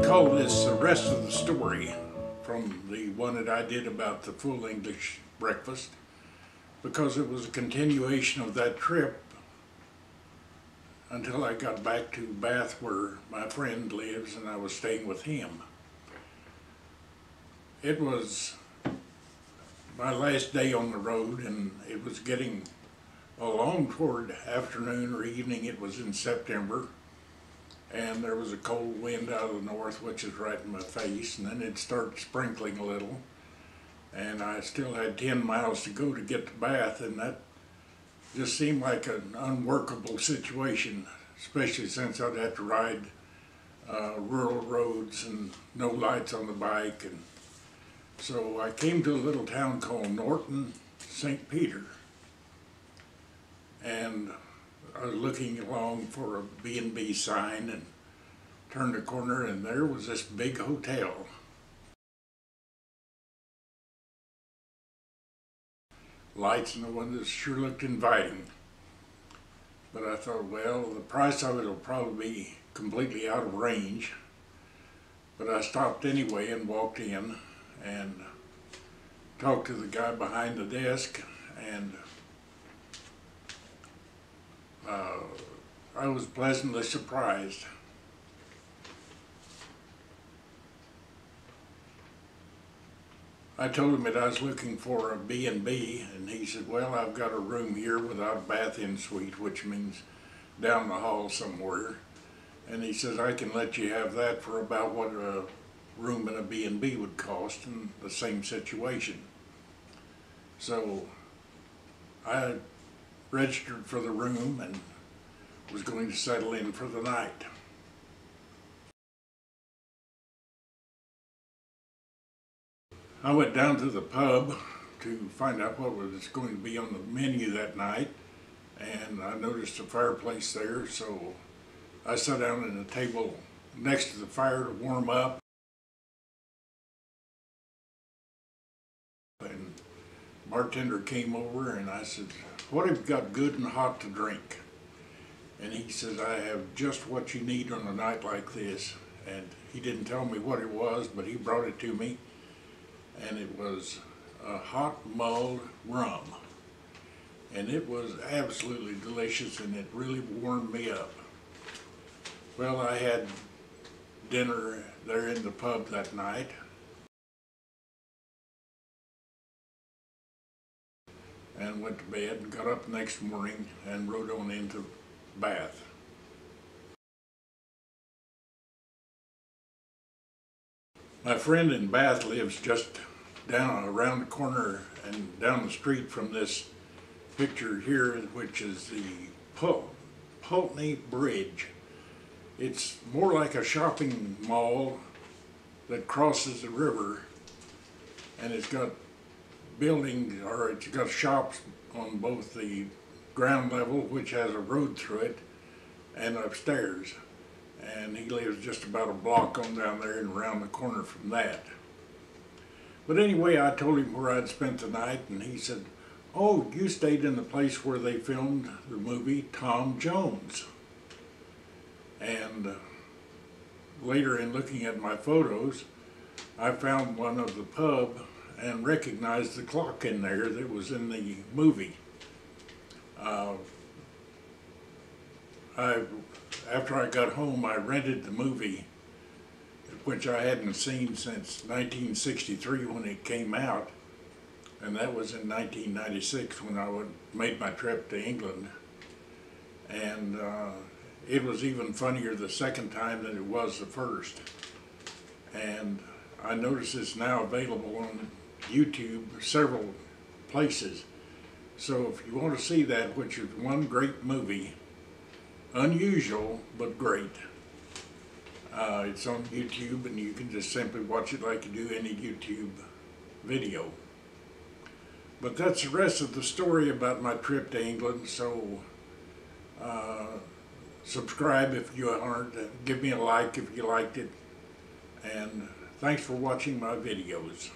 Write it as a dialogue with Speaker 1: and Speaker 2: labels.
Speaker 1: call this the rest of the story from the one that I did about the full English breakfast, because it was a continuation of that trip until I got back to Bath, where my friend lives, and I was staying with him. It was my last day on the road, and it was getting along toward afternoon or evening. It was in September, and there was a cold wind out of the north, which is right in my face, and then it started sprinkling a little, and I still had 10 miles to go to get to Bath, and that just seemed like an unworkable situation, especially since I'd have to ride rural roads and no lights on the bike. And so I came to a little town called Norton St. Peter, and I was looking along for a B&B sign and turned a corner, and there was this big hotel. Lights in the windows sure looked inviting. But I thought, well, the price of it will probably be completely out of range. But I stopped anyway and walked in and talked to the guy behind the desk, and I was pleasantly surprised. I told him that I was looking for a B&B, and he said, well, I've got a room here without a bath-in suite, which means down the hall somewhere. And he says, I can let you have that for about what a room in a B&B would cost in the same situation. So I registered for the room and was going to settle in for the night. I went down to the pub to find out what was going to be on the menu that night, and I noticed a fireplace there, so I sat down at a table next to the fire to warm up. And the bartender came over, and I said, what have you got good and hot to drink? And he says, I have just what you need on a night like this. And he didn't tell me what it was, but he brought it to me. And it was a hot mulled rum. And it was absolutely delicious, and it really warmed me up. Well, I had dinner there in the pub that night. And went to bed and got up next morning and rode on into Bath. My friend in Bath lives just down around the corner and down the street from this picture here, which is the Pulteney Bridge. It's more like a shopping mall that crosses the river, and it's got buildings, or it's got shops on both the ground level, which has a road through it, and upstairs. And he lives just about a block on down there and around the corner from that. But anyway, I told him where I'd spent the night, and he said, oh, you stayed in the place where they filmed the movie Tom Jones. And later, in looking at my photos, I found one of the pub and recognized the clock in there that was in the movie. After I got home, I rented the movie, which I hadn't seen since 1963 when it came out, and that was in 1996 when I made my trip to England. And it was even funnier the second time than it was the first. And I noticed it's now available on YouTube, several places. So if you want to see that, which is one great movie, unusual but great, it's on YouTube, and you can just simply watch it like you do any YouTube video. But that's the rest of the story about my trip to England, so subscribe if you aren't, give me a like if you liked it, and thanks for watching my videos.